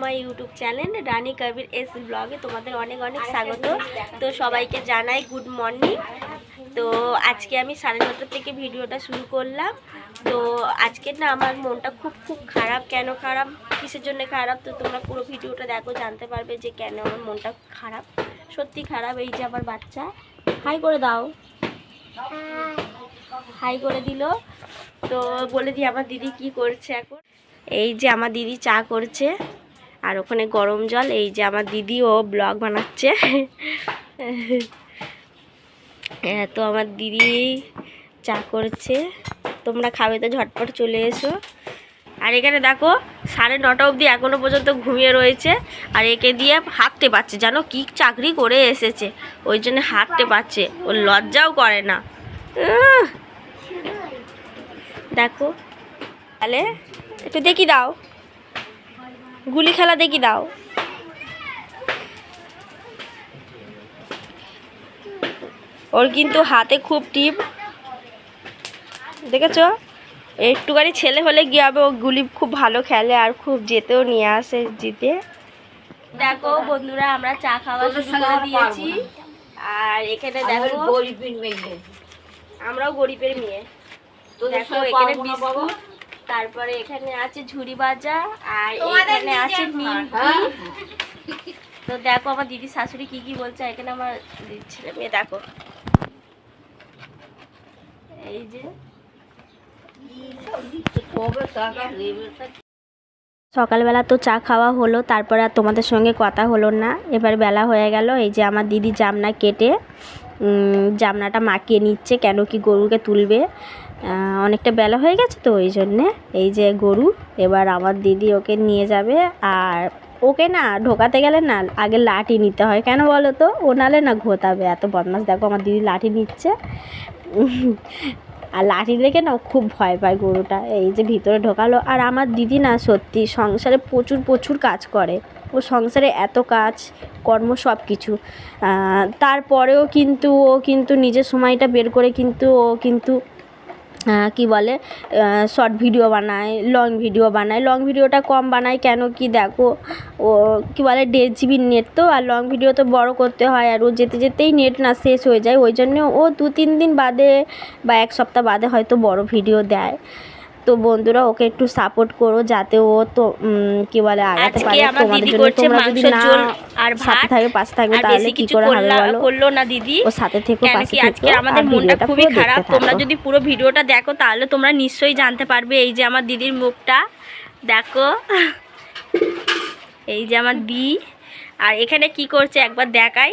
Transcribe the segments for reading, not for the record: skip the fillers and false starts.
My YouTube channel Rani Kabir S ব্লগে তোমাদের অনেক অনেক স্বাগত। তো সবাইকে জানাই গুড মর্নিং। তো আজকে আমি 9:30 থেকে ভিডিওটা শুরু করলাম। তো আজকে না আমার মনটা খুব খারাপ। কেন খারাপ, কিসের জন্য খারাপ, তো তোমরা পুরো ভিডিওটা দেখো, জানতে পারবে যে কেন আমার মনটা খারাপ। সত্যি খারাপ। এই যে আমার বাচ্চা হাই করে দাও, হাই করে দিল। তো বলে দিই আমার দিদি কি করছে এখন। এই যে আমার দিদি চা করছে আর ওখানে গরম জল। এই যে আমার দিদি ও ব্লগ বানাচ্ছে। তো আমার দিদি চা করছে, তোমরা খাবে তো ঝটপট চলে এসো। আর এখানে দেখো 9:30 অবধি এখনও পর্যন্ত ঘুমিয়ে রয়েছে। আর একে দিয়ে হাঁটতে পারছে, জানো কি চাকরি করে এসেছে, ওই জন্য হাঁটতে পারছে, ও লজ্জাও করে না। দেখো তাহলে একটু দেখি দাও, গুলি খেলা দেখি দাও। ওর কিন্তু হাতে খুব টিপ, দেখেছো? একটুখানি ছেলে হলে গিয়ে হবে, ও গুলি খুব ভালো খেলে আর খুব যেতেও নিয়ে আসে জিতে। দেখো বন্ধুরা, আমরা চা খাওয়া শুরু করে দিয়েছি। আর এখানে দেখো আমরাও গরিবের মেয়ে। দেখো এখানে বিস্কুট, তারপরে এখানে আছে ঝুড়ি ভাজা, আর এখানে আছে নিমকি। তো দেখো আমার দিদি শাশুড়ি কি কি বলছে। এখানে আমার দিদির ছেলে মেয়ে দেখো, এই যে সকালবেলা তো চা খাওয়া হলো, তারপরে আর তোমাদের সঙ্গে কথা হলো না। এবার বেলা হয়ে গেল। এই যে আমার দিদি জামনা কেটে জামনাটা মাখিয়ে নিচ্ছে, কেন কি গরুকে তুলবে। অনেকটা বেলা হয়ে গেছে তো ওই জন্যে। এই যে গরু, এবার আমার দিদি ওকে নিয়ে যাবে। আর ওকে না ঢোকাতে গেলে না আগে লাঠি নিতে হয়, কেন বলো তো? ও নালে না ঘোতাবে, এত বদমাস। দেখো আমার দিদি লাঠি নিচ্ছে, আর লাঠি দেখে না খুব ভয় পায় গরুটা। এই যে ভিতরে ঢোকালো। আর আমার দিদি না সত্যি সংসারে প্রচুর কাজ করে। ও সংসারে এত কাজ কর্ম সব কিছু, তারপরেও কিন্তু ও কিন্তু নিজের সময়টা বের করে কিন্তু ও কিন্তু কি বলে শর্ট ভিডিও বানায়, লং ভিডিও বানায়। লং ভিডিওটা কম বানায়, কেন কি দেখো ও কি বলে 1.5 GB নেট তো, আর লং ভিডিও তো বড় করতে হয়, আর ও যেতেই নেট না শেষ হয়ে যায়। ওই জন্য ও 2-3 দিন বাদে বা 1 সপ্তাহ বাদে হয়তো বড় ভিডিও দেয়। তো বন্ধুরা ওকে একটু সাপোর্ট করো, যাতে ও তো কি বলে আগাতে পারে। তোমাদের জন্য তোমরা যদি না আর সাথে থাকে পাশে থাকবে তাহলে কি করে হবে বলো? করলো না দিদি, ও সাথে থেকে পাশে থেকে। আজকে আমাদের মনটা খুবই খারাপ। তোমরা যদি পুরো ভিডিওটা দেখো তাহলে তোমরা নিশ্চয়ই জানতে পারবে। এই যে আমার দিদির মুখটা দেখো, এই যে আমার দি। আর এখানে কি করছে একবার দেখাই।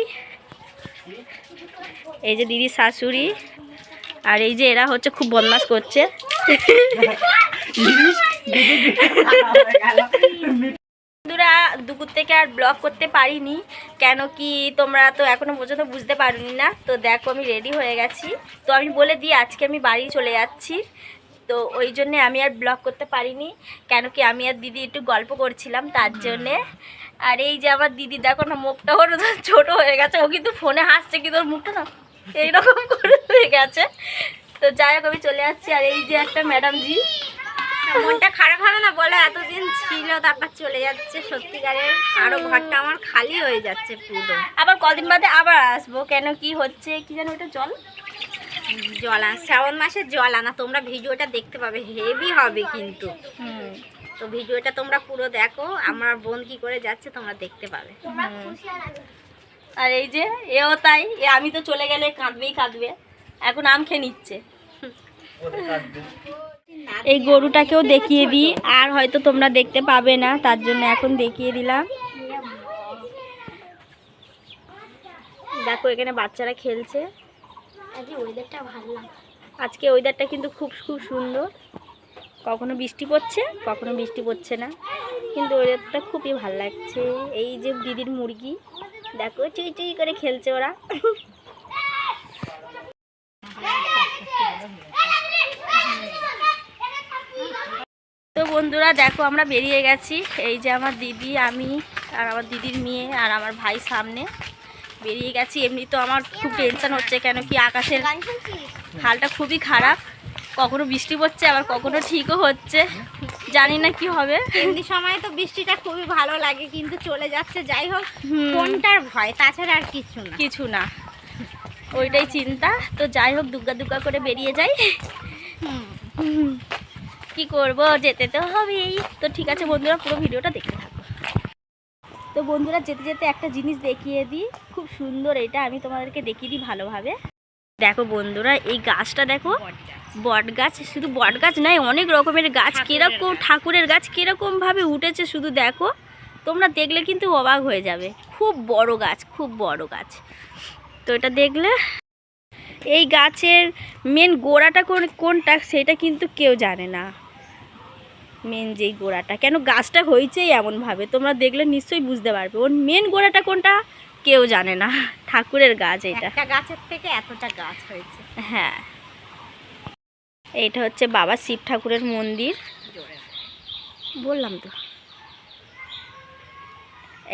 এই যে দিদির শাশুড়ি, আর এই যে এরা হচ্ছে খুব বদমাশ করছে। বন্ধুরা দুপুর থেকে আর ব্লগ করতে পারিনি, কেন কি তোমরা তো এখনো পর্যন্ত বুঝতে পারোনি না। তো দেখো আমি রেডি হয়ে গেছি। তো আমি বলে দিই আজকে আমি বাড়ি চলে যাচ্ছি, তো ওই জন্যে আমি আর ব্লগ করতে পারিনি, কেন কি আমি আর দিদি একটু গল্প করছিলাম তার জন্যে। আর এই যে আমার দিদি দেখো না, মুখটা ওর ছোট হয়ে গেছে। ও কিন্তু ফোনে হাসছে, কিন্তু ওর মুখটা না এইরকম করে হয়ে গেছে। তো যাই হোক আমি চলে যাচ্ছি। আর এই যে একটা ম্যাডাম জি, মনটা খারাপ হবে না বলো? এতদিন ছিল তারপর চলে যাচ্ছে, সত্যিকারের আরো ঘরটা আমার খালি হয়ে যাচ্ছে পুরো। আবার কদিন বাদে আবার আসবো, কেন কি হচ্ছে কি জানো, ওটা জল আনা, শ্রাবণ মাসের জল আনা। তোমরা ভিডিওটা দেখতে পাবে, হেভি হবে কিন্তু। তো ভিডিওটা তোমরা পুরো দেখো, আমার বোন কি করে যাচ্ছে তোমরা দেখতে পাবে। আর এই যে এও তাই, আমি তো চলে গেলে কাঁদবে। এখন আম খেয়ে নিচ্ছে। এই গরুটাকেও দেখিয়ে দিই, আর হয়তো তোমরা দেখতে পাবে না, তার জন্য এখন দেখিয়ে দিলাম। দেখো এখানে বাচ্চারা খেলছে। আজকে ওয়েদারটা ভালো লাগে, আজকে ওয়েদারটা কিন্তু খুব সুন্দর। কখনো বৃষ্টি পড়ছে, কখনো বৃষ্টি পড়ছে না, কিন্তু ওয়েদারটা খুবই ভালো লাগছে। এই যে দিদির মুরগি দেখো চুই করে খেলছে ওরা। তো বন্ধুরা দেখো আমরা বেরিয়ে গেছি। এই যে আমার দিদি, আমি আর আমার দিদির মেয়ে আর আমার ভাই সামনে বেরিয়ে গেছি। এমনি তো আমার খুব টেনশন হচ্ছে, কেন কি আকাশের হালটা খুবই খারাপ, কখনো বৃষ্টি পড়ছে আবার কখনো ঠিকও হচ্ছে। জানি না কি হবে। এমনি সময় তো বৃষ্টিটা খুবই ভালো লাগে, কিন্তু চলে যাচ্ছে। যাই হোক, কোনটার ভয়, তাছাড়া আর কিছু না। ওইটাই চিন্তা। তো যাই হোক, দুগ্গা দুগ্গা করে বেরিয়ে যাই। কি করব, যেতে তো হবেই। তো ঠিক আছে বন্ধুরা, পুরো ভিডিওটা দেখতে থাকো। তো বন্ধুরা, যেতে যেতে একটা জিনিস দেখিয়ে দিই, খুব সুন্দর। এটা আমি তোমাদেরকে দেখিয়ে দিই ভালোভাবে। দেখো বন্ধুরা, এই গাছটা দেখো, বট গাছ। শুধু বট গাছ নয়, অনেক রকমের গাছ, কিরকম ঠাকুরের গাছ কিরকম ভাবে উঠেছে শুধু দেখো। তোমরা দেখলে কিন্তু অবাক হয়ে যাবে। খুব বড় গাছ, খুব বড় গাছ। তো এটা দেখলে, এই গাছের মেন গোড়াটা কোনটা সেটা কিন্তু কেউ জানে না। মেন যেই গোড়াটা, কেন গাছটা হয়েছেই এমনভাবে, তোমরা দেখলে নিশ্চয়ই বুঝতে পারবে। ওর মেন গোড়াটা কোনটা কেউ জানে না। ঠাকুরের গাছ এটা, একটা গাছের থেকে এতটা গাছ হয়েছে। হ্যাঁ, এইটা হচ্ছে বাবা শিব ঠাকুরের মন্দির, বললাম তো।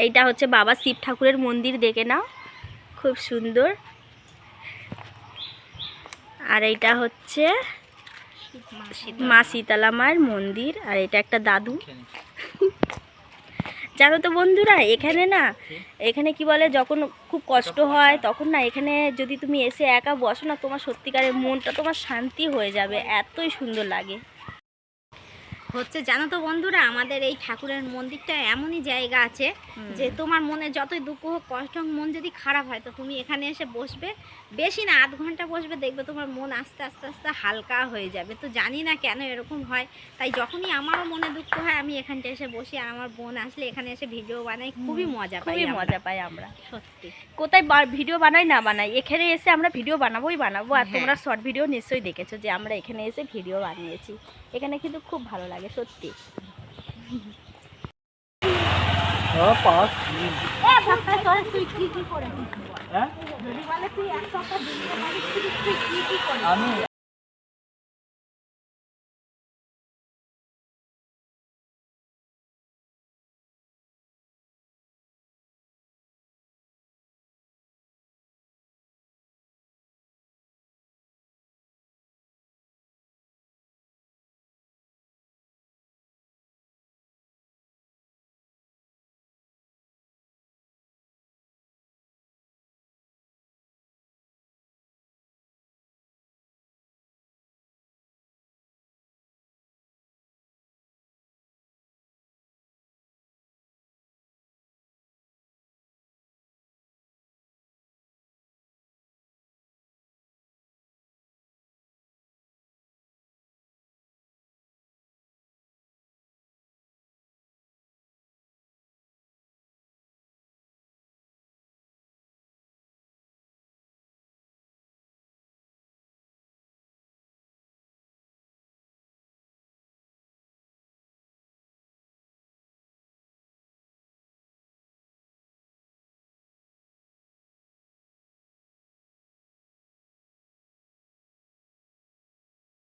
এইটা হচ্ছে বাবা শিব ঠাকুরের মন্দির, দেখে নাও, খুব সুন্দর। আর এইটা হচ্ছে মা শীতলা মায়ের মন্দির। আর এটা একটা দাদু। জানো তো বন্ধুরা, এখানে কি বলে, যখন খুব কষ্ট হয় তখন না, এখানে যদি তুমি এসে একা বসো না, তোমার সত্যিকারের মনটা তোমার শান্তি হয়ে যাবে, এতই সুন্দর লাগে। হচ্ছে জানো তো বন্ধুরা, আমাদের এই ঠাকুরের মন্দিরটা এমনই জায়গা আছে যে তোমার মনে যতই দুঃখ হোক, কষ্ট হোক, মন যদি খারাপ হয়, তো তুমি এখানে এসে বসবে, বেশি না 1/2 ঘন্টা বসবে, দেখবে তোমার মন আস্তে আস্তে আস্তে হালকা হয়ে যাবে। তো জানি না কেন এরকম হয়, তাই যখনই আমারও মনে দুঃখ হয়, আমি এখানটা এসে বসি। আর আমার বোন আসলে এখানে এসে ভিডিও বানাই, খুবই মজা পাই আমরা। সত্যি, কোথায় ভিডিও বানাই না বানাই, এখানে এসে আমরা ভিডিও বানাবো। আর তোমরা শর্ট ভিডিও নিশ্চয়ই দেখেছো যে আমরা এখানে এসে ভিডিও বানিয়েছি। এখানে কিন্তু খুব ভালো লাগে সত্যি। আমি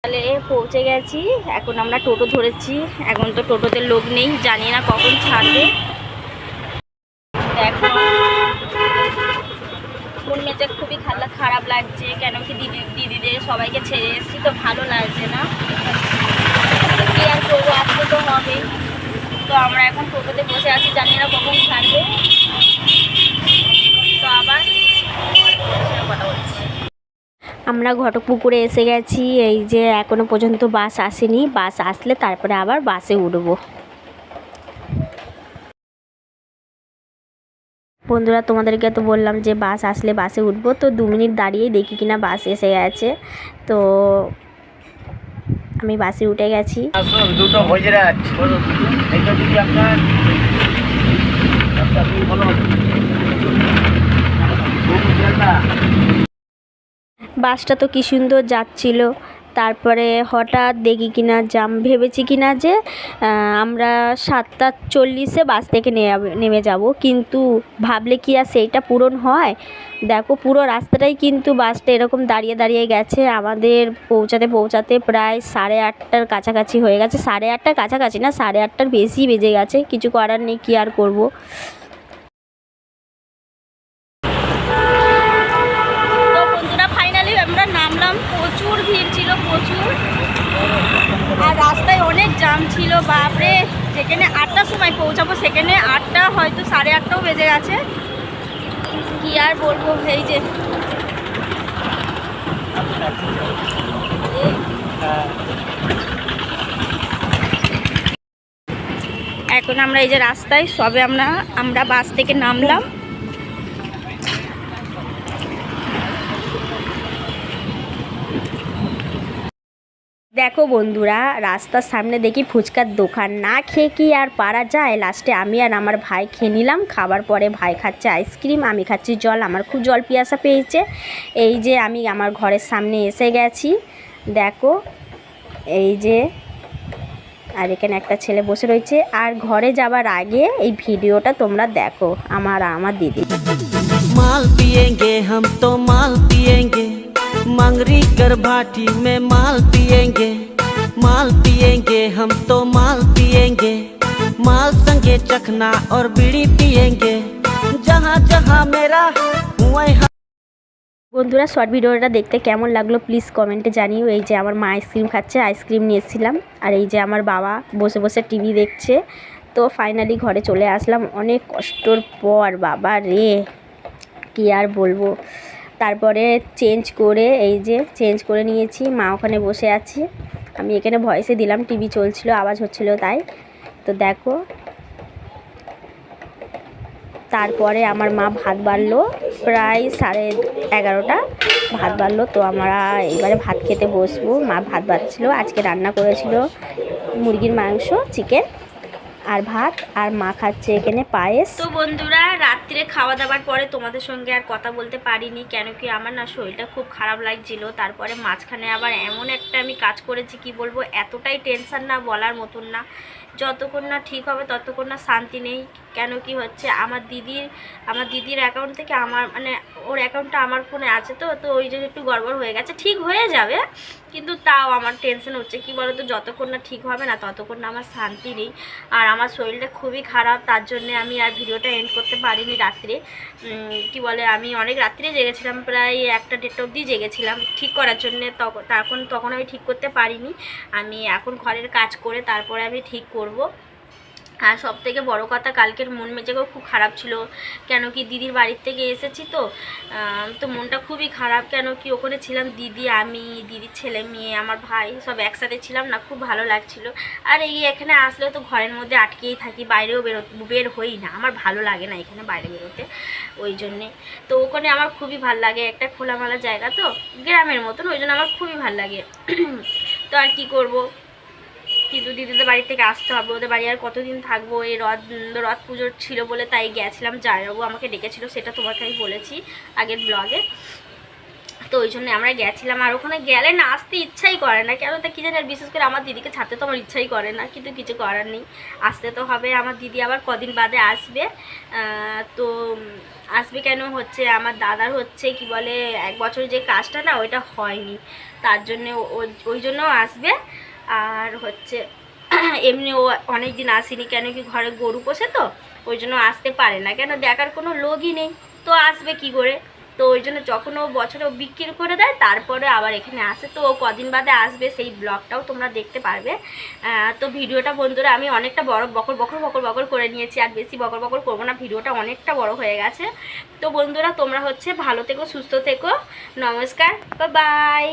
তাহলে পৌঁছে গেছি। এখন আমরা টোটো ধরেছি। এখন তো টোটোতে লোক নেই, জানি না কখন ছাড়বে। দেখো, মন মেজাজ খুবই খারাপ লাগছে, কেন কি দিদিদের সবাইকে ছেড়ে এসেছি, তো ভালো লাগছে না। কি আর করবো, আসতে তো হবে। তো আমরা এখন টোটোতে বসে আছি, জানি না কখন ছাড়বে। তো আবার কথা বলছি। আমরা ঘটকপুকুরে এসে গেছি। এই যে এখনো পর্যন্ত বাস আসেনি, বাস আসলে তারপরে আবার বাসে উঠবো। বন্ধুরা, তোমাদেরকে তো বললাম যে বাস আসলে বাসে উঠবো। তো 2 মিনিট দাঁড়িয়েই দেখি কিনা বাস এসে গেছে। তো আমি বাসে উঠে গেছি। দুটো হজরাত, এটা যদি আপনার বাসটা তো কি সুন্দর যাচ্ছিল। তারপরে হঠাৎ দেখি কিনা ভেবেছি কিনা যে আমরা 7:40-এ বাস থেকে নেমে যাব, কিন্তু ভাবলে কি আর সেইটা পূরণ হয়। দেখো, পুরো রাস্তাটাই কিন্তু বাসটা এরকম দাঁড়িয়ে দাঁড়িয়ে গেছে। আমাদের পৌঁছাতে প্রায় 8:30-টার কাছাকাছি হয়ে গেছে। 8:30-টার কাছাকাছি না, 8:30-টার বেশি বেজে গেছে। কিছু করার নেই, কি আর করব। আমরা নামলাম, প্রচুর ভিড় ছিল, প্রচুর। আর রাস্তায় অনেক জ্যাম জ্যাম ছিল বাপরে, যেখানে 8টার সময় পৌঁছাবো সেখানে 8টা হয়তো 8:30টাও বেজে গেছে। কি আর বলবো, এই যে এখন আমরা এই যে রাস্তায় সবে আমরা বাস থেকে নামলাম। দেখো বন্ধুরা, রাস্তার সামনে দেখি ফুচকার দোকান, না খেয়ে কি আর পারা যায়। লাস্টে আমি আর আমার ভাই খেয়ে নিলাম। খাবার পরে ভাই খাচ্ছে আইসক্রিম, আমি খাচ্ছি জল। আমার খুব জল পিয়াসা পেয়েছে। এই যে আমি আমার ঘরের সামনে এসে গেছি, দেখো এই যে, আর এখানে একটা ছেলে বসে রয়েছে। আর ঘরে যাবার আগে এই ভিডিওটা তোমরা দেখো, আমার দিদি। माल पिएंगे हम तो माल पिएंगे, मंगरी कर भाटी में माल पिएंगे हम तो माल पिएंगे, माल संगे चखना और बीड़ी पिएंगे, जहाँ जहाँ मेरा वहीं। বন্ধুরা, শর্ট ভিডিওটা দেখতে কেমন লাগলো প্লিজ কমেন্টে জানিও। এই যে আমার মা আইসক্রিম খাচ্ছে, আইসক্রিম নিয়ে এসেছিলাম। আর এই যে আমার বাবা বসে বসে টিভি দেখছে। তো ফাইনালি ঘরে চলে আসলাম অনেক কষ্টর পর, বাবা রে কি আর বলবো। তারপরে চেঞ্জ করে নিয়েছি, মা ওখানে বসে আছে, আমি এখানে ভয়েসে দিলাম, টিভি চলছিল, আওয়াজ হচ্ছিল তাই। তো দেখো, তারপরে আমার মা ভাত বাড়লো, প্রায় 11:30 ভাত বাড়লো। তো আমরা এবারে ভাত খেতে বসবো। মা ভাত বাড়ছিল, আজকে রান্না করেছিল মুরগির মাংস, চিকেন আর ভাত, আর মা খাচ্ছে এখানে পায়েস। তো বন্ধুরা, রাত্রে খাওয়া দাওয়ার পরে তোমাদের সঙ্গে আর কথা বলতে পারিনি, কেন কি আমার না শরীরটা খুব খারাপ লাগছিল। তারপরে মাঝখানে আবার এমন একটা আমি কাজ করেছি, কি বলবো, এতটাই টেনশন না বলার মতন না। যতক্ষণ না ঠিক হবে ততক্ষণ না শান্তি নেই। কেন কি হচ্ছে, আমার দিদির অ্যাকাউন্ট থেকে ওর অ্যাকাউন্টটা আমার ফোনে আছে, তো ওই জন্য একটু গড়বড় হয়ে গেছে। ঠিক হয়ে যাবে, কিন্তু তাও আমার টেনশন হচ্ছে। কি বলো তো, যতক্ষণ না ঠিক হবে না ততক্ষণ না আমার শান্তি নেই। আর আমার শরীরটা খুবই খারাপ, তার জন্যে আমি আর ভিডিওটা এন্ড করতে পারিনি রাত্রে। কি বলে, আমি অনেক রাত্রে জেগেছিলাম, প্রায় 1টা-1:30 অবধি জেগেছিলাম ঠিক করার জন্যে। তখন আমি ঠিক করতে পারিনি। আমি এখন ঘরের কাজ করে তারপরে আমি ঠিক করব। আর সব থেকে বড় কথা, কালকের মন মেজাজও খুব খারাপ ছিল। কেন কি, দিদির বাড়ির থেকে এসেছি তো মনটা খুবই খারাপ। কেন কি, ওখানে ছিলাম দিদি, আমি, দিদির ছেলে মেয়ে, আমার ভাই, সব একসাথে ছিলাম না, খুব ভালো লাগছিল। আর এখানে আসলেও তো ঘরের মধ্যে আটকেই থাকি, বাইরেও বের হই না, আমার ভালো লাগে না এখানে বাইরে বেরোতে, ওই জন্যে। তো ওখানে আমার খুবই ভালো লাগে, একটা খোলামেলা জায়গা তো, গ্রামের মতন, ওই জন্য আমার খুবই ভালো লাগে। তো আর কি করব, কিন্তু দিদিদের বাড়ি থেকে আসতে হবে, ওদের বাড়ি আর কতদিন থাকবো। এই রথ পুজোর ছিল বলে তাই গেছিলাম, জামাইবাবু আমাকে ডেকেছিল, সেটা তোমাকে আমি বলেছি আগের ব্লগে। তো ওই জন্য আমরা গেছিলাম। আর ওখানে গেলে না আসতে ইচ্ছাই করে না, কেন তা কি জানি। আর বিশেষ করে আমার দিদিকে ছাড়তে তো আমার ইচ্ছাই করে না, কিন্তু কিছু করার নেই, আসতে তো হবে। আমার দিদি আবার কদিন বাদে আসবে। তো আসবে কেন হচ্ছে, আমার দাদার হচ্ছে কি বলে 1 বছর যে কাজটা না, ওইটা হয়নি, তার জন্যে ওই জন্য আসবে। আর হচ্ছে এমনি ও অনেক দিন আসেনি, কেন কি ঘরে গরু পোষে, তো ওই জন্য আসতে পারে না। কেন, দেখার কোনো লোকই নেই, তো আসবে কি করে। তো ওই জন্য যখন ও বছরে বিক্রি করে দেয় তারপরে আবার এখানে আসে। তো ও কদিন বাদে আসবে, সেই ব্লগটাও তোমরা দেখতে পারবে। তো ভিডিওটা বন্ধুরা আমি অনেকটা বড় বকর করে নিয়েছি, আর বেশি বকর করবো না, ভিডিওটা অনেকটা বড় হয়ে গেছে। তো বন্ধুরা, তোমরা হচ্ছে ভালো থেকো, সুস্থ থেকো, নমস্কার, বাই।